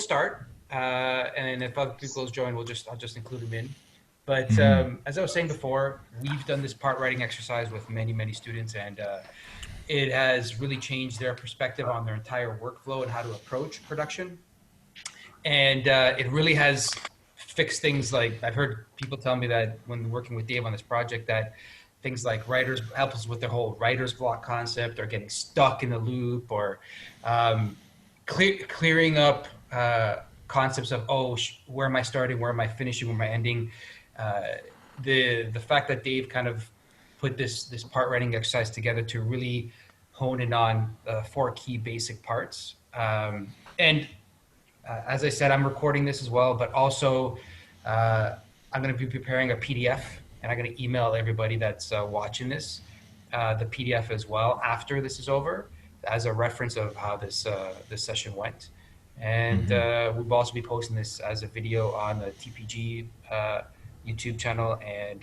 start, and if other people join, I'll just include them in. But as I was saying before, we've done this part writing exercise with many students, and it has really changed their perspective on their entire workflow and how to approach production. And it really has fixed things. Like, I've heard people tell me that when working with Dave on this project, that things like writers help us with their whole writer's block concept, or getting stuck in the loop, or clearing up concepts of, where am I starting, where am I finishing, where am I ending. The fact that Dave kind of put this part writing exercise together to really hone in on 4 key basic parts. And as I said, I'm recording this as well, but also I'm going to be preparing a PDF, and I'm going to email everybody that's watching this the PDF as well after this is over, as a reference of how this session went. And we'll also be posting this as a video on the TPG YouTube channel and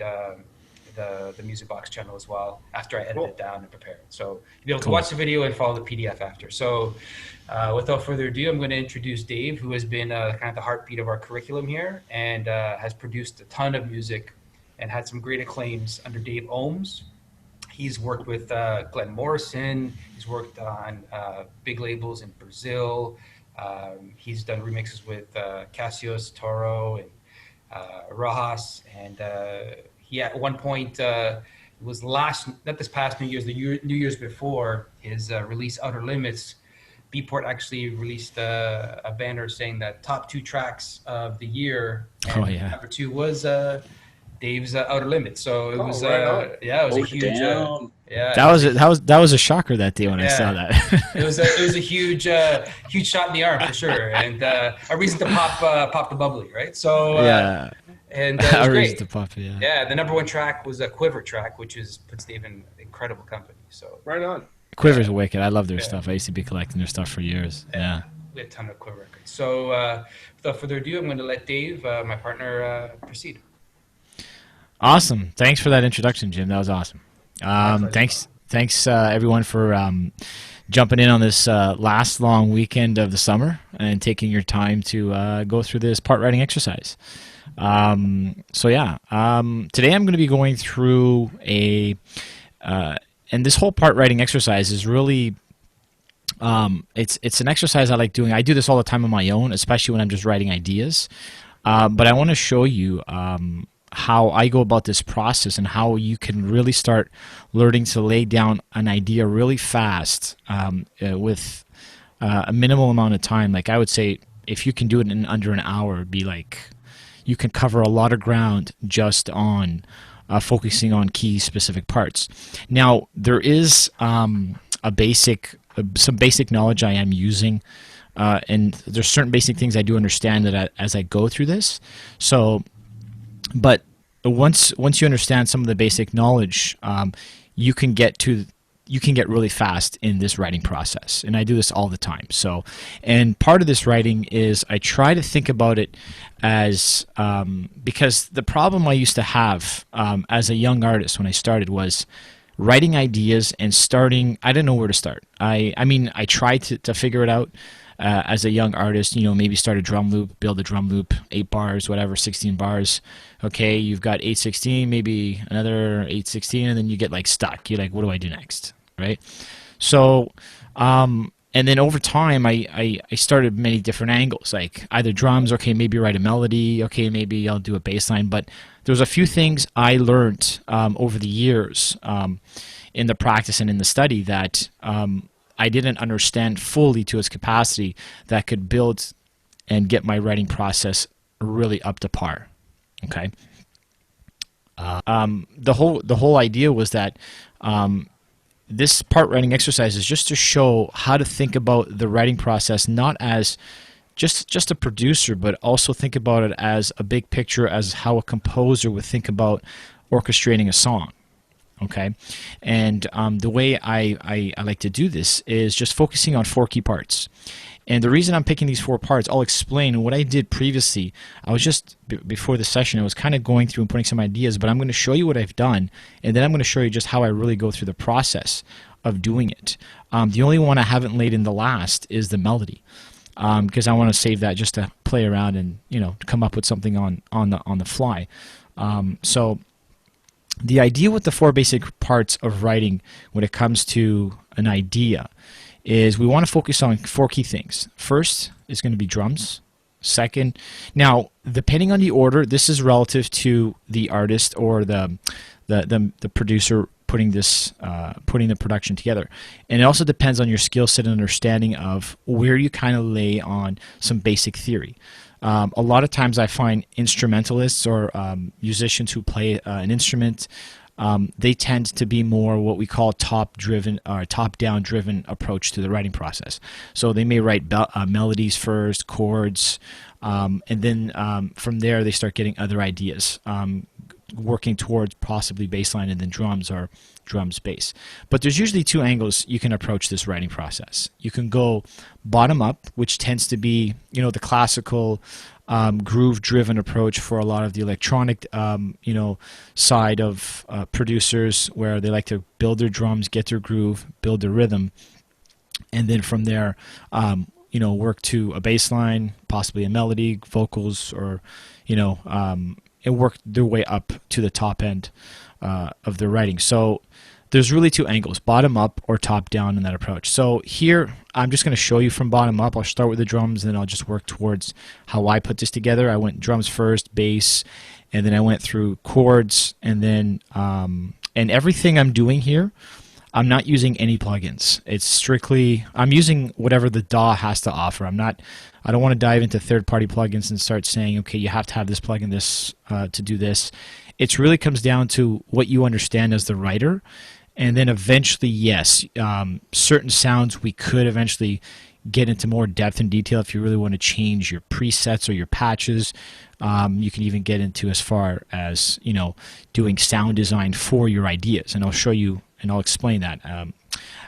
the musicboxx channel as well, after I edit it down and prepare it. So you'll be able to watch the video and follow the PDF after. So without further ado, I'm going to introduce Dave, who has been kind of the heartbeat of our curriculum here, and has produced a ton of music and had some great acclaims under DAVE OHMS. He's worked with Glenn Morrison. He's worked on big labels in Brazil. He's done remixes with Kastis Torrau and Rauschhaus, and he at one point, it was not this past New Year's, New Year's before his release Outer Limits, Beatport actually released a banner saying that top 2 tracks of the year, and number 2 was Dave's Outer Limits. So it was it was a huge that was a shocker that day when I saw that. it was a huge shot in the arm for sure, and a reason to pop the bubbly, right? So and it was great. To pop it, the number 1 track was a Quiver track, which puts Dave in incredible company. So right on. Quiver's wicked. I love their stuff. I used to be collecting their stuff for years. We had a ton of Quiver records. So without further ado, I'm going to let Dave, my partner, proceed. Awesome. Thanks for that introduction, Jim. That was awesome. Thanks everyone for jumping in on this last long weekend of the summer and taking your time to go through this part writing exercise. Today I'm going to be going through and this whole part writing exercise is really, it's an exercise I like doing. I do this all the time on my own, especially when I'm just writing ideas. But I want to show you how I go about this process and how you can really start learning to lay down an idea really fast with a minimal amount of time. Like, I would say if you can do it in under an hour, it'd be like you can cover a lot of ground just on focusing on key specific parts. Now, there is some basic knowledge I am using, and there's certain basic things I do understand that as I go through this. So, but once you understand some of the basic knowledge, you can get really fast in this writing process, and I do this all the time. So, and part of this writing is I try to think about it as because the problem I used to have as a young artist when I started was writing ideas and I didn't know where to start. I mean, I tried to figure it out. As a young artist, maybe start a drum loop, build a drum loop, 8 bars, whatever, 16 bars. Okay, you've got 8/16, maybe another 8/16, and then you get like stuck. You're like, what do I do next, right? So, and then over time, I started many different angles, like either drums, okay, maybe write a melody, okay, maybe I'll do a bass line. But there's a few things I learned over the years in the practice and in the study that I didn't understand fully to its capacity that could build and get my writing process really up to par. Okay. The whole idea was that this part writing exercise is just to show how to think about the writing process, not as just a producer, but also think about it as a big picture, as how a composer would think about orchestrating a song. Okay, and the way I like to do this is just focusing on 4 key parts. And the reason I'm picking these 4 parts, I'll explain what I did previously. I was just, before the session, I was kind of going through and putting some ideas, but I'm going to show you what I've done, and then I'm going to show you just how I really go through the process of doing it. The only one I haven't laid in the last is the melody. because I want to save that just to play around and, you know, come up with something on the fly. So the idea with the 4 basic parts of writing when it comes to an idea is we want to focus on 4 key things. First is going to be drums. Second, now depending on the order, this is relative to the artist or the producer putting the production together, and it also depends on your skill set and understanding of where you kind of lay on some basic theory. A lot of times I find instrumentalists or musicians who play an instrument, they tend to be more what we call top-driven or top-down driven approach to the writing process. So they may write melodies first, chords, and then from there they start getting other ideas, working towards possibly bass line and then drums or drums bass. But there's usually 2 angles you can approach this writing process. You can go bottom up, which tends to be, you know, the classical groove driven approach for a lot of the electronic you know, side of producers, where they like to build their drums, get their groove, build their rhythm, and then from there you know, work to a bass line, possibly a melody, vocals, or, you know, and work their way up to the top end of their writing. So there's really 2 angles, bottom up or top down in that approach. So here I'm just going to show you from bottom up. I'll start with the drums, and then I'll just work towards how I put this together. I went drums first, bass, and then I went through chords, and then and everything I'm doing here, I'm not using any plugins. It's strictly, I'm using whatever the DAW has to offer. I don't want to dive into third-party plugins and start saying, okay, you have to have this plugin this to do this. It really comes down to what you understand as the writer, and then eventually, yes, certain sounds we could eventually get into more depth and detail if you really want to change your presets or your patches. You can even get into as far as, you know, doing sound design for your ideas, and I'll show you and I'll explain that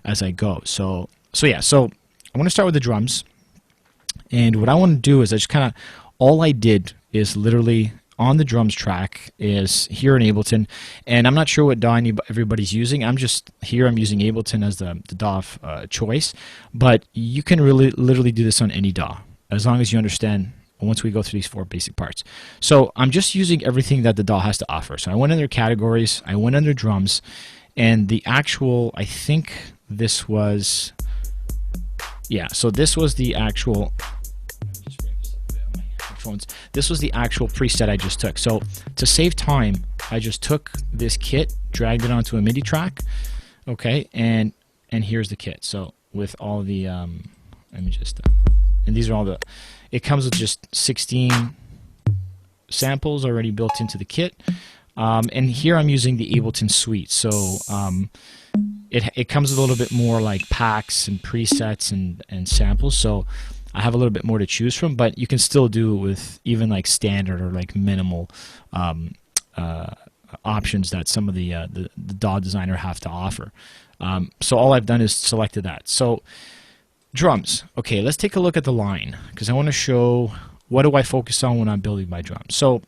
as I go. So yeah, so I want to start with the drums, and what I want to do is I just kind of, all I did is literally on the drums track is here in Ableton, and I'm not sure what DAW everybody's using. I'm using Ableton as the DAW choice, but you can really literally do this on any DAW as long as you understand once we go through these 4 basic parts. So I'm just using everything that the DAW has to offer. So I went under categories, I went under drums, and the actual, I think this was, yeah, so this was the actual, this was the actual preset I just took. So to save time, I just took this kit, dragged it onto a MIDI track, okay, and here's the kit. So with all the, let me just, and these are all the, it comes with just 16 samples already built into the kit. And here I'm using the Ableton suite, so it comes with a little bit more like packs and presets and samples, so I have a little bit more to choose from, but you can still do it with even like standard or like minimal options that some of the DAW designer have to offer. So all I've done is selected that. So drums. Okay, let's take a look at the line, because I want to show what do I focus on when I'm building my drums. So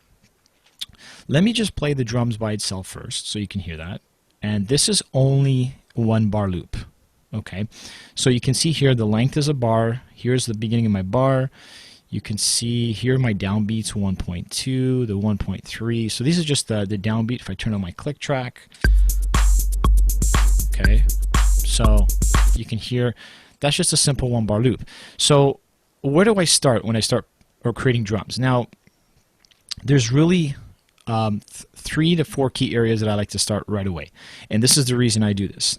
let me just play the drums by itself first so you can hear that. And this is only 1 bar loop. Okay, so you can see here the length is a bar. Here's the beginning of my bar. You can see here my downbeats 1.2, the 1.3. So these are just the downbeat if I turn on my click track. Okay, so you can hear that's just a simple 1 bar loop. So where do I start when I start creating drums? Now, there's really 3 to 4 key areas that I like to start right away. And this is the reason I do this.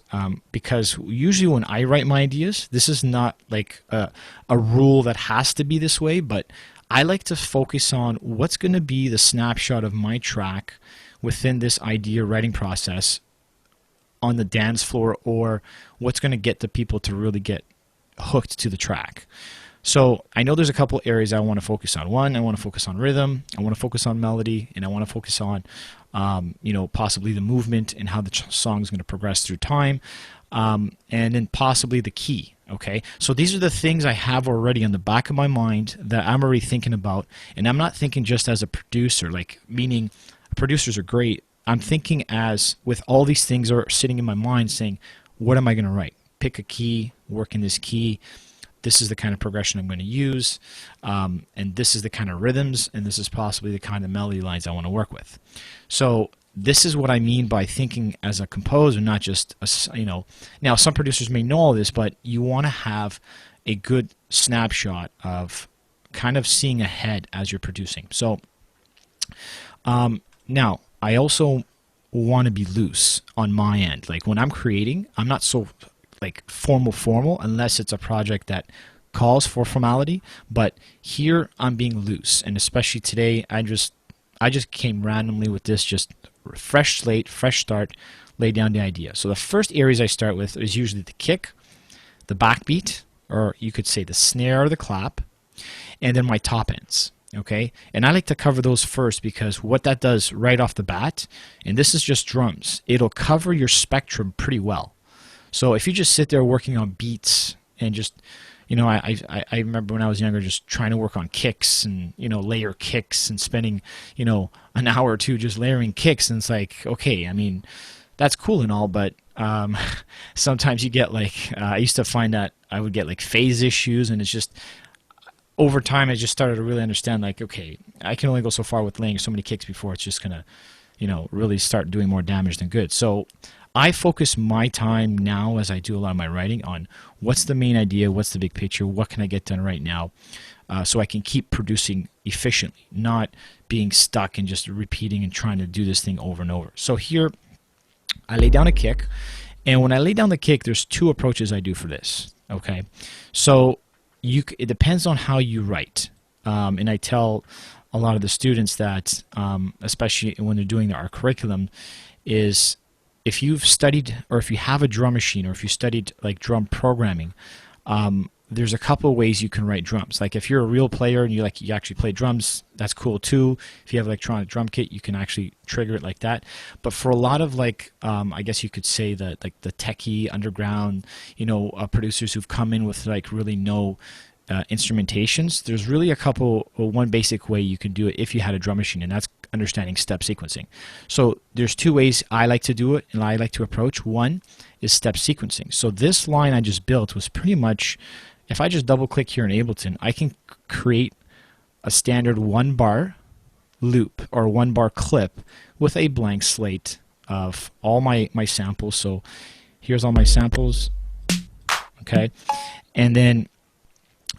Because usually when I write my ideas, this is not like a rule that has to be this way, but I like to focus on what's going to be the snapshot of my track within this idea writing process on the dance floor, or what's going to get the people to really get hooked to the track. So I know there's a couple areas I want to focus on. One, I want to focus on rhythm, I want to focus on melody, and I want to focus on, you know, possibly the movement and how the song is going to progress through time, and then possibly the key. Okay, so these are the things I have already on the back of my mind that I'm already thinking about, and I'm not thinking just as a producer, like meaning producers are great. I'm thinking as with all these things are sitting in my mind saying, what am I going to write? Pick a key, work in this key. this is the kind of progression I'm going to use, and this is the kind of rhythms, and this is possibly the kind of melody lines I want to work with. So this is what I mean by thinking as a composer, not just now some producers may know all this, but you want to have a good snapshot of kind of seeing ahead as you're producing. So now I also want to be loose on my end. Like when I'm creating, I'm not so like formal unless it's a project that calls for formality, but here I'm being loose. And especially today, I just came randomly with this, just fresh slate, fresh start, lay down the idea. So the first areas I start with is usually the kick, the backbeat, or you could say the snare or the clap, and then my top ends. Okay, and I like to cover those first because what that does right off the bat, and this is just drums, it'll cover your spectrum pretty well. So if you just sit there working on beats and just, I remember when I was younger just trying to work on kicks and, layer kicks and spending, an hour or two just layering kicks, and it's like, okay, I mean, that's cool and all, but sometimes you get like, I used to find that I would get like phase issues, and it's just, over time, I just started to really understand, like, okay, I can only go so far with laying so many kicks before it's just going to, really start doing more damage than good. So I focus my time now as I do a lot of my writing on what's the main idea, what's the big picture, what can I get done right now, so I can keep producing efficiently, not being stuck and just repeating and trying to do this thing over and over. So here, I lay down a kick, and when I lay down the kick, there's two approaches I do for this, okay? So it depends on how you write, and I tell a lot of the students that, especially when they're doing our curriculum, is if you've studied, or if you have a drum machine, or if you studied like drum programming, there's a couple of ways you can write drums. Like if you're a real player and you actually play drums, that's cool too. If you have electronic drum kit, you can actually trigger it like that. But for a lot of like, I guess you could say that like the techie underground, producers who've come in with like really no instrumentations, there's really one basic way you can do it if you had a drum machine, and that's understanding step sequencing. So there's two ways I like to do it and I like to approach. One is step sequencing. So this line I just built was pretty much, if I just double click here in Ableton, I can create a standard 1-bar loop or 1-bar clip with a blank slate of all my samples. So here's all my samples, okay? And then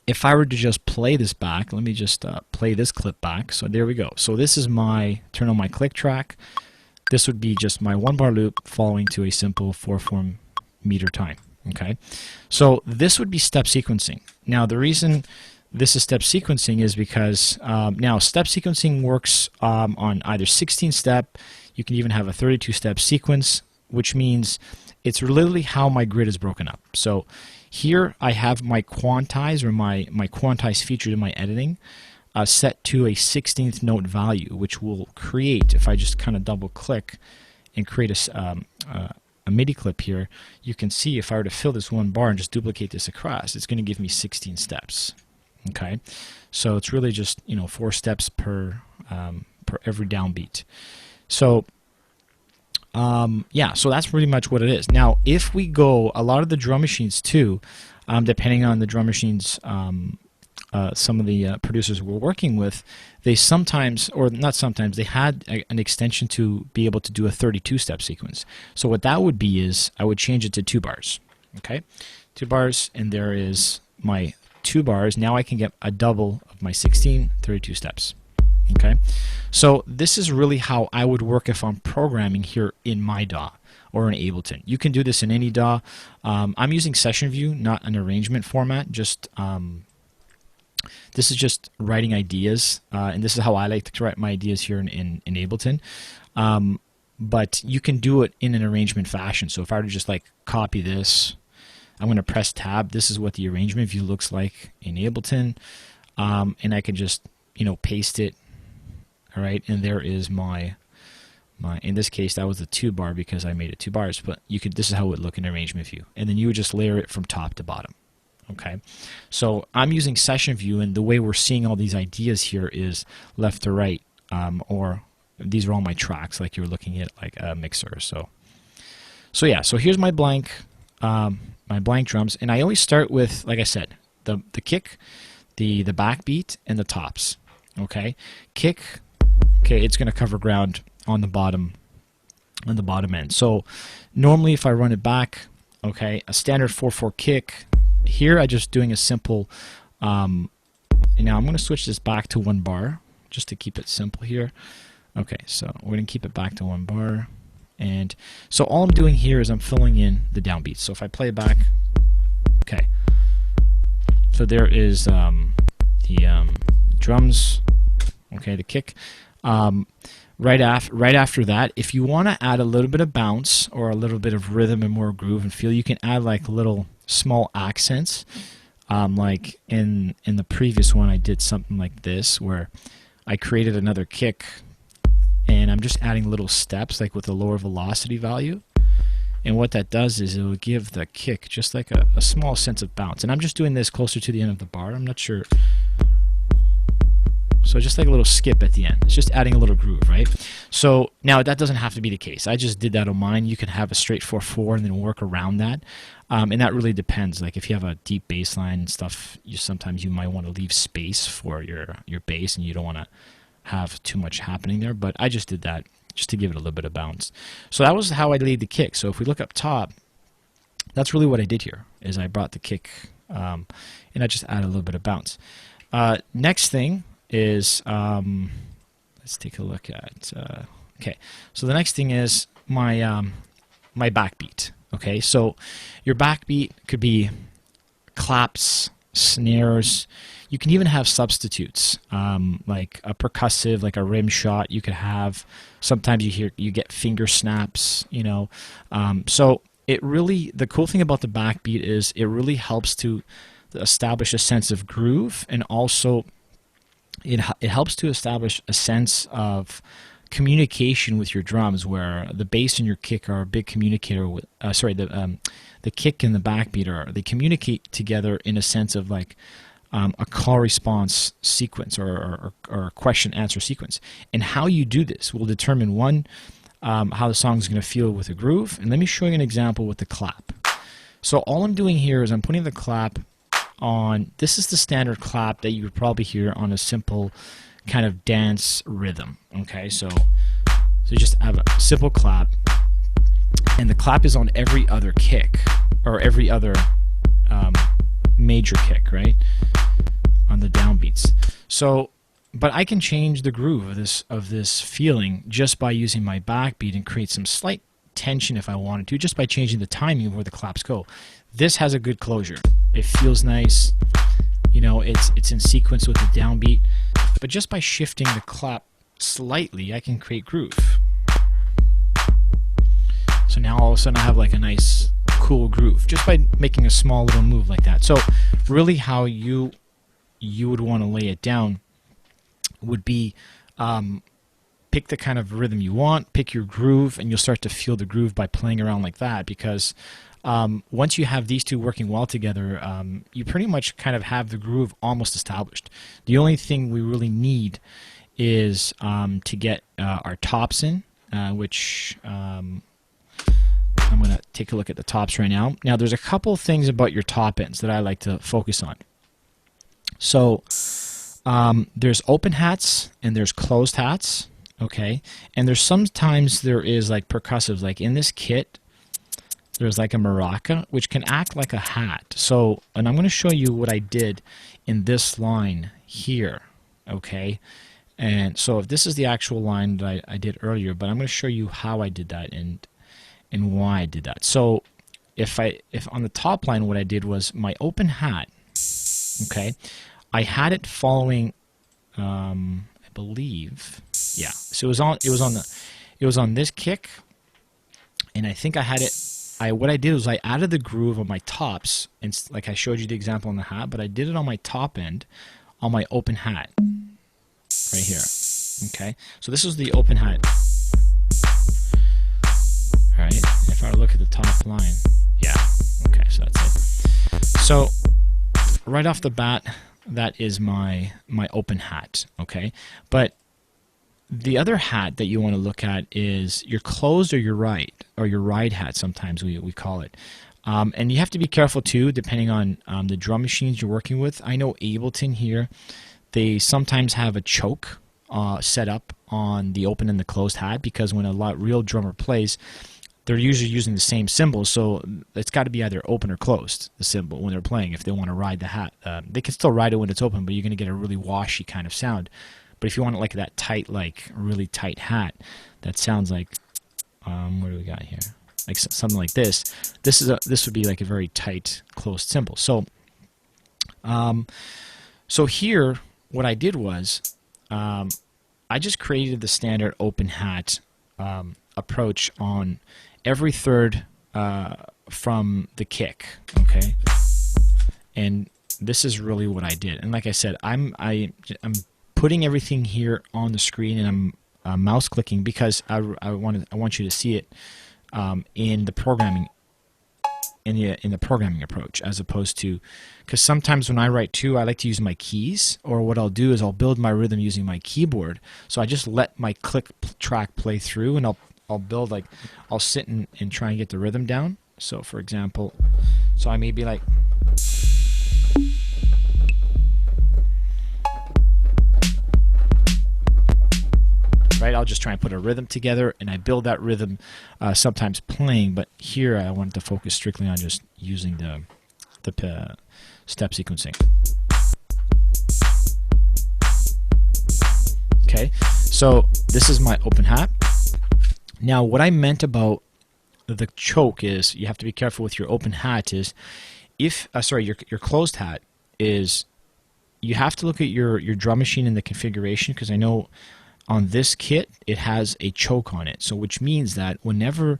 if I were to just play this back, let me just play this clip back. So there we go. So this is turn on my click track. This would be just my 1-bar loop following to a simple 4/4 meter time. Okay, so this would be step sequencing. Now the reason this is step sequencing is because now step sequencing works on either 16-step, you can even have a 32-step sequence, which means it's literally how my grid is broken up. So here I have my quantize, or my quantize feature in my editing set to a 16th note value, which will create, if I just kind of double click and create a MIDI clip here, you can see if I were to fill this 1 bar and just duplicate this across, it's going to give me 16 steps. Okay, so it's really just 4 steps per every downbeat. So yeah, so that's pretty much what it is. Now, if we go, a lot of the drum machines too, depending on the drum machines, some of the producers we're working with, they sometimes, or not sometimes, they had an extension to be able to do a 32-step sequence. So what that would be is I would change it to 2 bars. Okay, 2 bars, and there is my 2 bars. Now I can get a double of my 16, 32 steps. Okay, so this is really how I would work if I'm programming here in my DAW or in Ableton. You can do this in any DAW. I'm using session view, not an arrangement format. Just this is just writing ideas, and this is how I like to write my ideas here in Ableton. But you can do it in an arrangement fashion. So if I were to just like copy this, I'm going to press tab. This is what the arrangement view looks like in Ableton, and I can just paste it. All right, and there is my in this case that was the 2 bar because I made it 2 bars, but this is how it would look in arrangement view, and then you would just layer it from top to bottom. Okay, so I'm using session view, and the way we're seeing all these ideas here is left to right, or these are all my tracks like you're looking at like a mixer. So yeah, so here's my blank drums, and I always start with, like I said, the kick, the backbeat, and the tops. Okay, kick. Okay, it's going to cover ground on the bottom end. So normally if I run it back, okay, a standard 4/4 kick. Here I'm just doing a simple. And now I'm going to switch this back to 1 bar just to keep it simple here. Okay, so we're going to keep it back to 1 bar. And so all I'm doing here is I'm filling in the downbeats. So if I play it back, okay. So there is the drums, okay, the kick. Right after that, if you want to add a little bit of bounce or a little bit of rhythm and more groove and feel, you can add like little small accents. Like in the previous one, I did something like this where I created another kick, and I'm just adding little steps like with a lower velocity value. And what that does is it will give the kick just like a small sense of bounce. And I'm just doing this closer to the end of the bar. I'm not sure. So just like a little skip at the end. It's just adding a little groove, right? So now that doesn't have to be the case. I just did that on mine. You can have a straight 4/4 and then work around that. And that really depends. Like if you have a deep bass line and stuff, sometimes you might want to leave space for your bass, and you don't want to have too much happening there. But I just did that just to give it a little bit of bounce. So that was how I laid the kick. So if we look up top, that's really what I did here, is I brought the kick and I just added a little bit of bounce. Next thing is, let's take a look at, okay, so the next thing is my my backbeat. Okay, so your backbeat could be claps, snares. You can even have substitutes, like a percussive, like a rim shot. You could have, sometimes you get finger snaps, you know. So it really, the cool thing about the backbeat is it really helps to establish a sense of groove, and also it helps to establish a sense of communication with your drums, where the bass and your kick are a big communicator with, the kick and the backbeat they communicate together in a sense of like a call response sequence or a question answer sequence. And how you do this will determine, one, how the song is going to feel with a groove. And let me show you an example with the clap. So all I'm doing here is I'm putting the clap on, this is the standard clap that you would probably hear on a simple kind of dance rhythm. Okay, so you just have a simple clap, and the clap is on every other kick, or every other major kick, right, on the downbeats. So, but I can change the groove of this feeling just by using my backbeat and create some slight tension if I wanted to, just by changing the timing of where the claps go. This has a good closure. It feels nice. You know, it's in sequence with the downbeat. But just by shifting the clap slightly, I can create groove. So now all of a sudden I have like a nice, cool groove, just by making a small little move like that. So really how you would want to lay it down would be pick the kind of rhythm you want, pick your groove, and you'll start to feel the groove by playing around like that, because once you have these two working well together, you pretty much kind of have the groove almost established. The only thing we really need is to get our tops in, which I'm going to take a look at the tops right now. Now, there's a couple things about your top ends that I like to focus on. So there's open hats and there's closed hats, okay? And there's sometimes there is like percussives, like in this kit, there's like a maraca, which can act like a hat. So, and I'm going to show you what I did in this line here, okay? And so if this is the actual line that I did earlier, but I'm going to show you how I did that and why I did that. So if on the top line, what I did was my open hat, okay, I had it following, I believe, yeah. So it was on this kick, and I think I had it. What I did was I added the groove on my tops, and like I showed you the example on the hat, but I did it on my top end, on my open hat, right here. Okay, so this is the open hat. All right, if I look at the top line, yeah. Okay, so that's it. So right off the bat, that is my open hat. Okay, but the other hat that you want to look at is your closed or your ride hat. Sometimes we call it. And you have to be careful too, depending on the drum machines you're working with. I know Ableton here, they sometimes have a choke set up on the open and the closed hat, because when a real drummer plays, they're usually using the same cymbals, so it's got to be either open or closed, the cymbal, when they're playing, if they want to ride the hat. They can still ride it when it's open, but you're going to get a really washy kind of sound. But if you want it like that tight, like really tight hat, that sounds like, what do we got here? Like something like this. This would be like a very tight, closed cymbal. So, so here, what I did was, I just created the standard open hat approach on every third from the kick, okay? And this is really what I did. And like I said, I'm putting everything here on the screen, and I'm mouse clicking because I want you to see it in the programming in the programming approach, as opposed to, because sometimes when I write too, I like to use my keys, or what I'll do is I'll build my rhythm using my keyboard. So I just let my click track play through, and I'll build, like, I'll sit and try and get the rhythm down. So for example, so I may be like, right, I'll just try and put a rhythm together, and I build that rhythm sometimes playing, but here I wanted to focus strictly on just using the step sequencing. Okay, so this is my open hat. Now what I meant about the choke is, you have to be careful with your open hat, is if your closed hat is, you have to look at your drum machine and the configuration, because I know on this kit it has a choke on it, so which means that whenever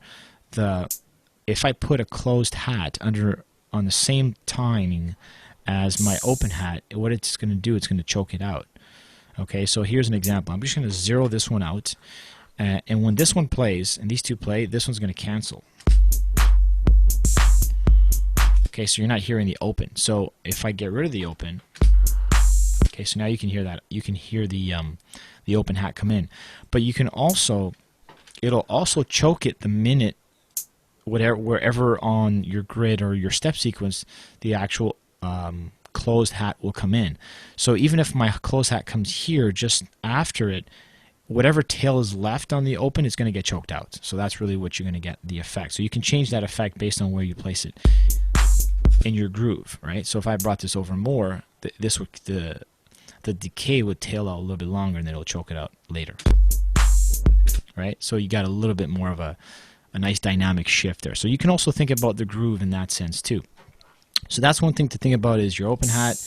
if I put a closed hat on the same timing as my open hat, what it's going to do, it's going to choke it out. Okay, so here's an example. I'm just going to zero this one out, and when this one plays and these two play, this one's going to cancel. Okay, so you're not hearing the open. So if I get rid of the open, okay, so now you can hear that. You can hear the open hat come in, but you can also, it'll also choke it the minute wherever on your grid or your step sequence the actual closed hat will come in. So even if my closed hat comes here just after it, whatever tail is left on the open is going to get choked out. So that's really what you're going to get, the effect. So you can change that effect based on where you place it in your groove, right? So if I brought this over more, the decay would tail out a little bit longer, and then it'll choke it out later, right? So you got a little bit more of a nice dynamic shift there. So you can also think about the groove in that sense too. So that's one thing to think about, is your open hat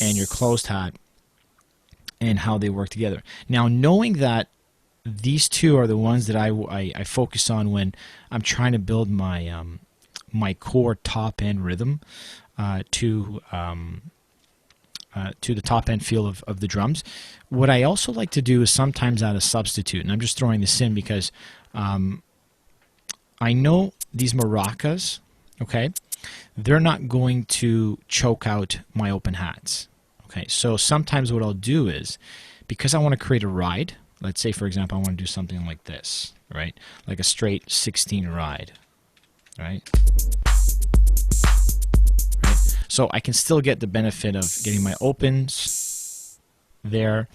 and your closed hat and how they work together. Now, knowing that these two are the ones that I focus on when I'm trying to build my my core top end rhythm to the top end feel of the drums. What I also like to do is sometimes add a substitute, and I'm just throwing this in because I know these maracas, okay, they're not going to choke out my open hats. Okay, so sometimes what I'll do is, because I want to create a ride, let's say for example I want to do something like this, right, like a straight 16 ride, right? So I can still get the benefit of getting my opens there,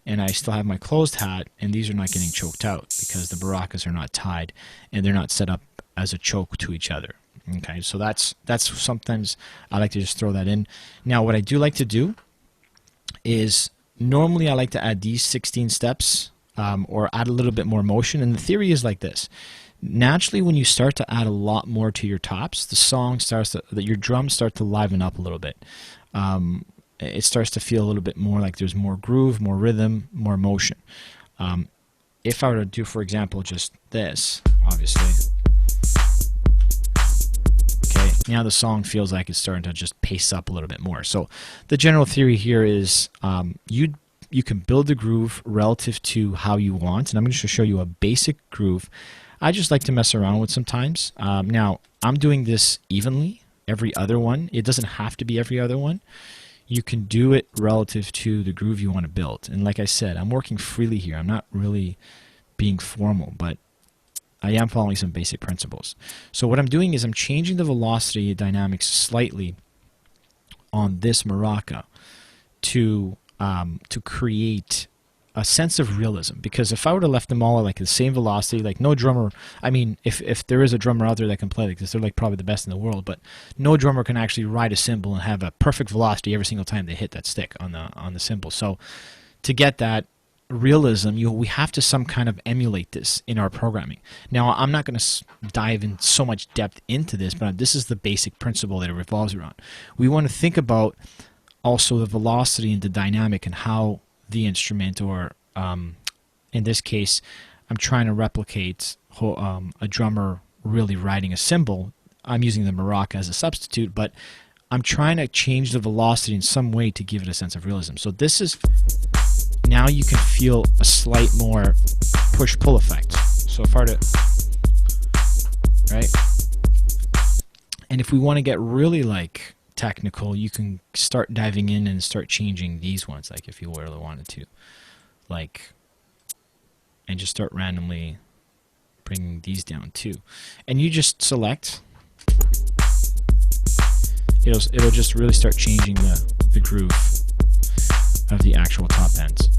and I still have my closed hat, and these are not getting choked out because the maracas are not tied and they're not set up as a choke to each other. Okay, so that's sometimes I like to just throw that in. Now what I do like to do is, normally I like to add these 16 steps or add a little bit more motion, and the theory is like this. Naturally, when you start to add a lot more to your tops, the song starts to, your drums start to liven up a little bit. It starts to feel a little bit more like there's more groove, more rhythm, more motion. If I were to do, for example, just this, obviously, okay, now the song feels like it's starting to just pace up a little bit more. So the general theory here is you can build the groove relative to how you want, and I'm going to show you a basic groove I just like to mess around with sometimes. Now, I'm doing this evenly, every other one. It doesn't have to be every other one. You can do it relative to the groove you want to build. And like I said, I'm working freely here. I'm not really being formal, but I am following some basic principles. So what I'm doing is I'm changing the velocity dynamics slightly on this maraca to create a sense of realism, because if I would have left them all at like the same velocity, like no drummer, I mean, if there is a drummer out there that can play like this, they're like probably the best in the world, but no drummer can actually ride a cymbal and have a perfect velocity every single time they hit that stick on the cymbal. So to get that realism, we have to some kind of emulate this in our programming. Now, I'm not going to dive in so much depth into this, but this is the basic principle that it revolves around. We want to think about also the velocity and the dynamic and how the instrument, or in this case, I'm trying to replicate a drummer really riding a cymbal. I'm using the maraca as a substitute, but I'm trying to change the velocity in some way to give it a sense of realism. So this is, now you can feel a slight more push-pull effect. So if I were to, right? And if we want to get really like technical, you can start diving in and start changing these ones, like if you really wanted to, like, and just start randomly bringing these down too. And you just select, it'll just really start changing the groove of the actual top ends.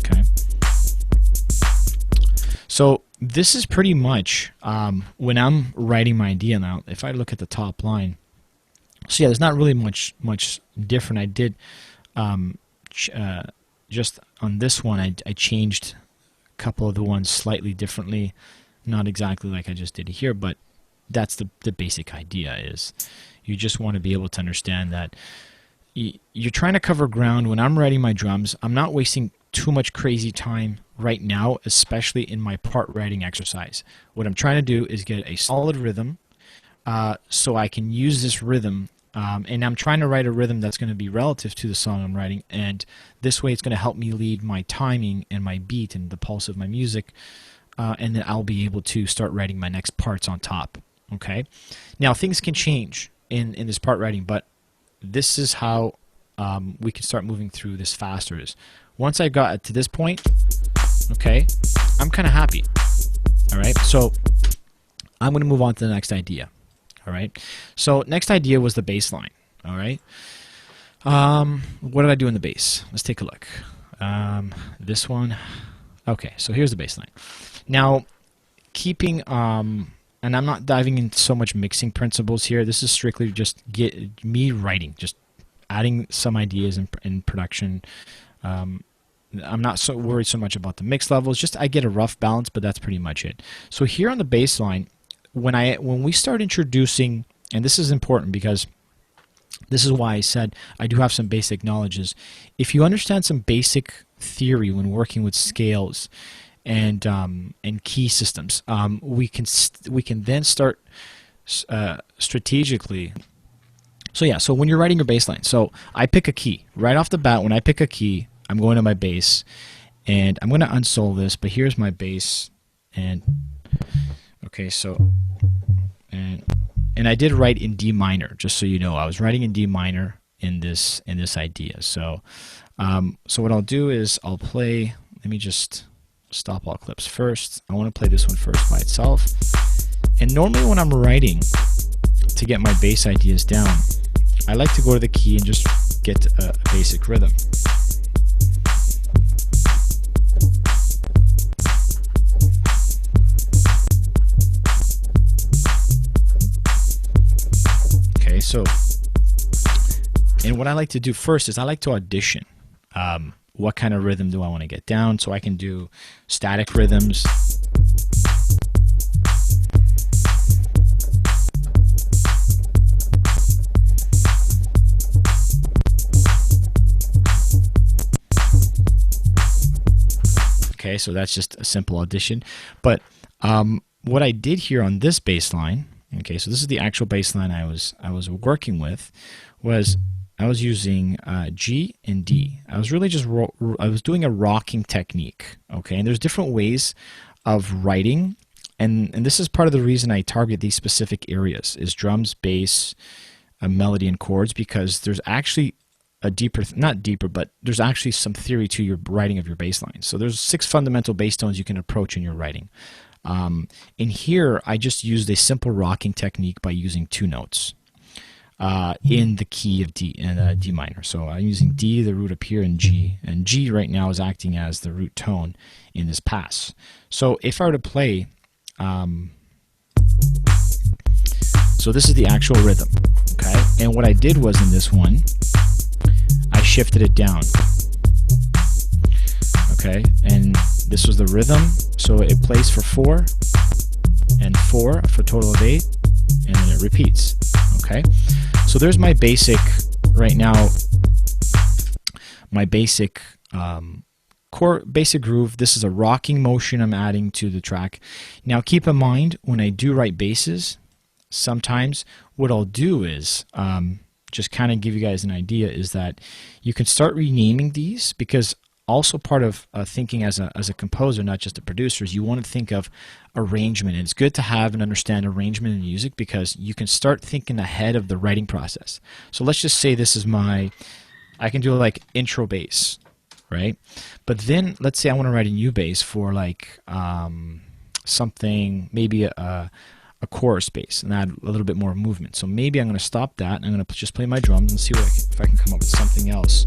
Okay. So this is pretty much when I'm writing my idea now. If I look at the top line, so yeah, there's not really much different. I did just on this one, I changed a couple of the ones slightly differently, not exactly like I just did here, but that's the basic idea. Is you just want to be able to understand that you're trying to cover ground. When I'm writing my drums, I'm not wasting too much crazy time right now, especially in my part writing exercise. What I'm trying to do is get a solid rhythm, so I can use this rhythm, and I'm trying to write a rhythm that's going to be relative to the song I'm writing, and this way it's going to help me lead my timing and my beat and the pulse of my music, and then I'll be able to start writing my next parts on top. Okay, now things can change in this part writing, but this is how we can start moving through this faster. Is once I got to this point, okay, I'm kind of happy. All right, so I'm going to move on to the next idea. All right, so next idea was the bass line. All right, what did I do in the bass? Let's take a look. This one. Okay, so here's the bass line. Now, keeping and I'm not diving into so much mixing principles here. This is strictly just me writing, just adding some ideas in production. I'm not so worried so much about the mix levels. Just I get a rough balance, but that's pretty much it. So here on the bass line, when we start introducing, and this is important because this is why I said I do have some basic knowledges. If you understand some basic theory when working with scales and key systems, we can then start strategically. So yeah, so when you're writing your bass line, so I pick a key right off the bat. When I pick a key, I'm going to my bass, and I'm going to unsole this. But here's my bass, and okay, so and I did write in D minor, just so you know. I was writing in D minor in this idea. So so what I'll do is I'll play. Let me just stop all clips first. I want to play this one first by itself. And normally when I'm writing to get my bass ideas down, I like to go to the key and just get a basic rhythm. Okay, so, and what I like to do first is I like to audition. What kind of rhythm do I want to get down? So I can do static rhythms. Okay, so that's just a simple audition. But what I did here on this bass line, okay, so this is the actual bass line I was working with, was I was using G and D. I was really just I was doing a rocking technique, okay? And there's different ways of writing, and this is part of the reason I target these specific areas, is drums, bass, melody, and chords, because there's actually a deeper, not deeper, but there's actually some theory to your writing of your bass line. So there's 6 fundamental bass tones you can approach in your writing. In here, I just used a simple rocking technique by using 2 notes in the key of D, and D minor. So I'm using D, the root up here, and G right now is acting as the root tone in this pass. So if I were to play, so this is the actual rhythm, okay? And what I did was in this one, I shifted it down, okay? And this was the rhythm, so it plays for 4 and 4 for a total of 8, and then it repeats, okay? So there's my basic, right now, my basic basic groove. This is a rocking motion I'm adding to the track. Now keep in mind, when I do write basses, sometimes what I'll do is, just kind of give you guys an idea, is that you can start renaming these, because also part of thinking as a composer, not just a producer, is you want to think of arrangement. And it's good to have and understand arrangement in music, because you can start thinking ahead of the writing process. So let's just say this is I can do like intro bass, right? But then let's say I want to write a new bass for like something, maybe a chorus bass, and add a little bit more movement. So maybe I'm going to stop that, and I'm going to just play my drums and see if I can come up with something else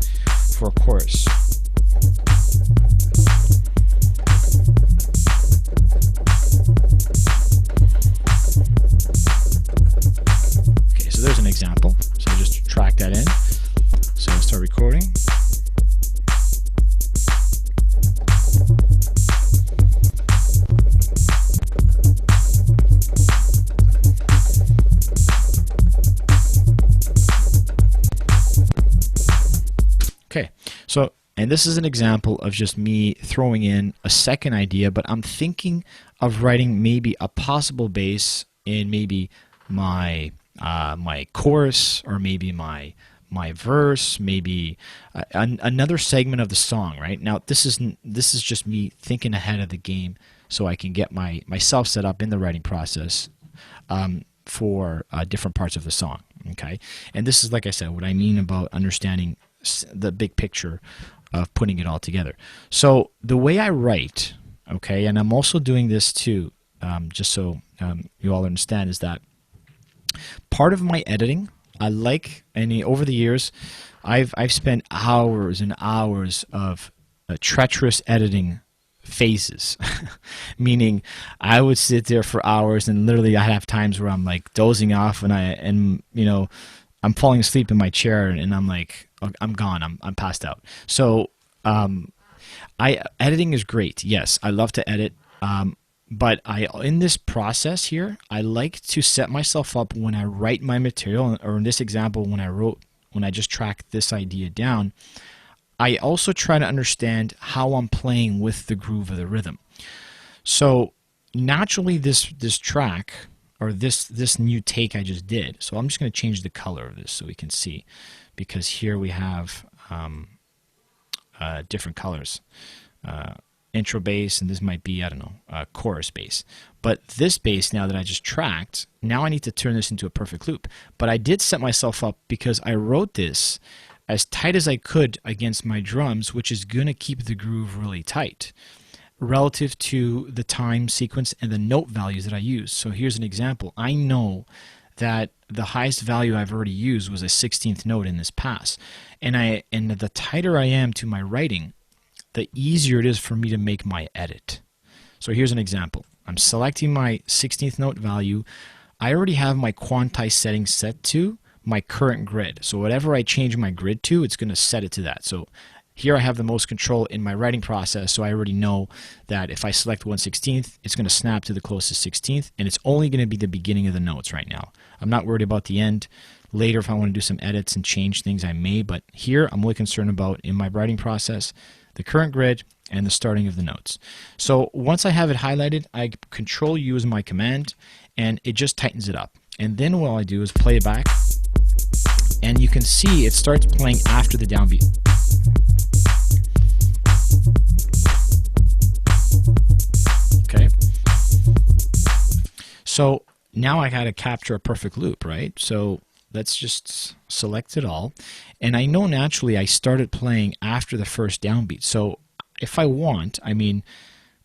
for a chorus. Okay, so there's an example. So I just track that in. So I'll start recording. Okay, so, and this is an example of just me throwing in a second idea, but I'm thinking of writing maybe a possible bass in maybe my my chorus, or maybe my verse, maybe another segment of the song. Right now, this is just me thinking ahead of the game, so I can get myself set up in the writing process for different parts of the song. Okay, and this is, like I said, what I mean about understanding the big picture of putting it all together. So the way I write, okay, and I'm also doing this too, just so you all understand, is that part of my editing, I like, and over the years, I've spent hours and hours of treacherous editing phases, meaning I would sit there for hours, and literally I have times where I'm like dozing off, and you know, I'm falling asleep in my chair, and I'm like, I'm gone, I'm passed out. So editing is great. Yes, I love to edit, but in this process here, I like to set myself up when I write my material, or in this example, when I just track this idea down, I also try to understand how I'm playing with the groove of the rhythm. So naturally, this track, or this new take I just did, so I'm just going to change the color of this so we can see, because here we have different colors. Intro bass, and this might be, I don't know, chorus bass. But this bass, now that I just tracked, now I need to turn this into a perfect loop. But I did set myself up, because I wrote this as tight as I could against my drums, which is going to keep the groove really tight relative to the time sequence and the note values that I use. So here's an example. I know that the highest value I've already used was a 16th note in this pass. And the tighter I am to my writing, the easier it is for me to make my edit. So here's an example. I'm selecting my 16th note value. I already have my quantize setting set to my current grid. So whatever I change my grid to, it's going to set it to that. So here I have the most control in my writing process, so I already know that if I select 1/16th, it's going to snap to the closest 16th, and it's only going to be the beginning of the notes right now. I'm not worried about the end. Later, if I want to do some edits and change things, I may, but here I'm really concerned about, in my writing process, the current grid and the starting of the notes. So once I have it highlighted, I Control U as my command, and it just tightens it up. And then what I do is play it back, and you can see it starts playing after the downbeat. Okay. So now I got to capture a perfect loop, right? So let's just select it all. And I know naturally I started playing after the first downbeat. So if I want, I mean,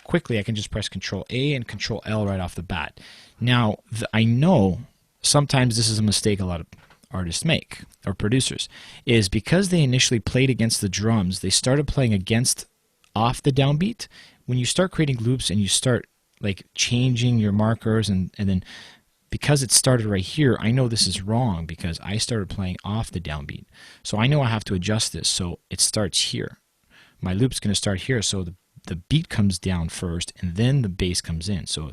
quickly, I can just press Control A and Control L right off the bat. Now, I know sometimes this is a mistake a lot of artists make, or producers, is because they initially played against the drums, they started playing off the downbeat. When you start creating loops and you start like changing your markers, and then because it started right here, I know this is wrong because I started playing off the downbeat. So I know I have to adjust this so it starts here. My loop's going to start here, so the beat comes down first and then the bass comes in. So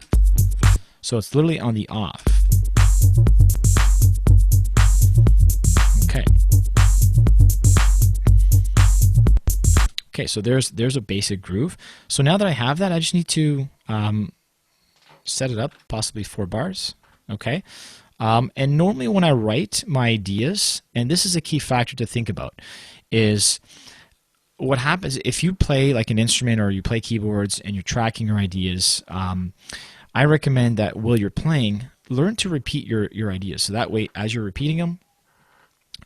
it's literally on the off. Okay. Okay, so there's a basic groove. So now that I have that, I just need to set it up, possibly 4 bars. Okay. And normally when I write my ideas, and this is a key factor to think about, is what happens if you play like an instrument or you play keyboards and you're tracking your ideas. I recommend that while you're playing, learn to repeat your ideas. So that way, as you're repeating them,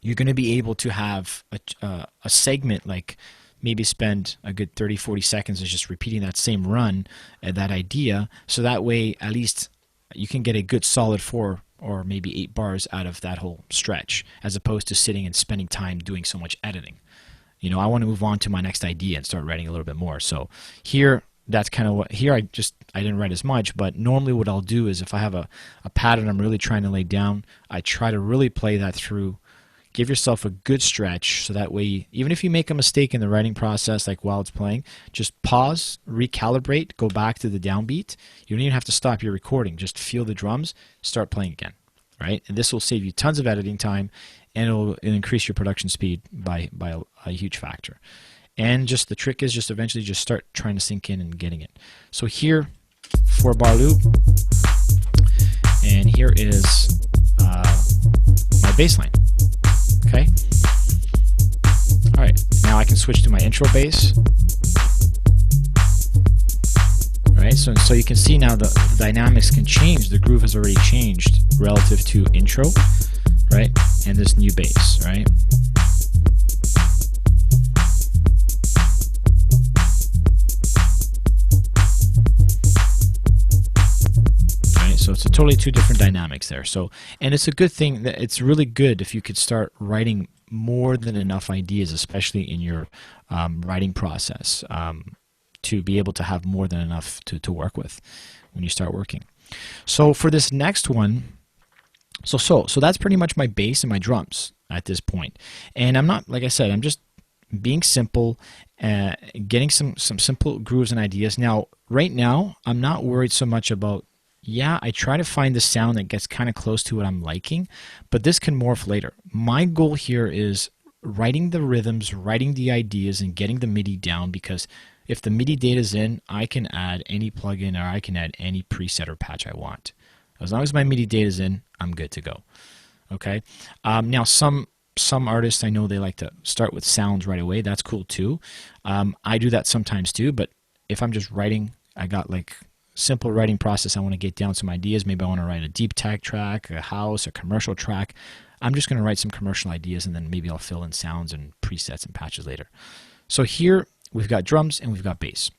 you're going to be able to have a segment, like maybe spend a good 30-40 seconds of just repeating that same run, that idea. So that way, at least you can get a good solid 4 or maybe 8 bars out of that whole stretch, as opposed to sitting and spending time doing so much editing. You know, I want to move on to my next idea and start writing a little bit more. So here, that's kind of what, here I didn't write as much, but normally what I'll do is if I have a pattern I'm really trying to lay down, I try to really play that through. Give yourself a good stretch, so that way, even if you make a mistake in the writing process, like while it's playing, just pause, recalibrate, go back to the downbeat. You don't even have to stop your recording. Just feel the drums, start playing again, right? And this will save you tons of editing time, and it'll increase your production speed by a huge factor. And just the trick is just eventually just start trying to sink in and getting it. So here, 4-bar loop, and here is my bass line. Okay. All right. Now I can switch to my intro bass. All right. So you can see now the dynamics can change. The groove has already changed relative to intro, right? And this new bass, right? So it's a totally 2 different dynamics there. So, and it's a good thing that it's really good if you could start writing more than enough ideas, especially in your writing process, to be able to have more than enough to work with when you start working. So for this next one, so that's pretty much my bass and my drums at this point. And I'm not, like I said, I'm just being simple, getting some simple grooves and ideas. Now, right now, I'm not worried so much about, yeah, I try to find the sound that gets kind of close to what I'm liking, but this can morph later. My goal here is writing the rhythms, writing the ideas, and getting the MIDI down, because if the MIDI data is in, I can add any plugin or I can add any preset or patch I want. As long as my MIDI data is in, I'm good to go. Okay. Now, some artists, I know they like to start with sounds right away. That's cool too. I do that sometimes too, but if I'm just writing, I got like simple writing process, I want to get down some ideas. Maybe I want to write a deep tech track, a house, a commercial track. I'm just going to write some commercial ideas, and then maybe I'll fill in sounds and presets and patches later. So here we've got drums and we've got bass.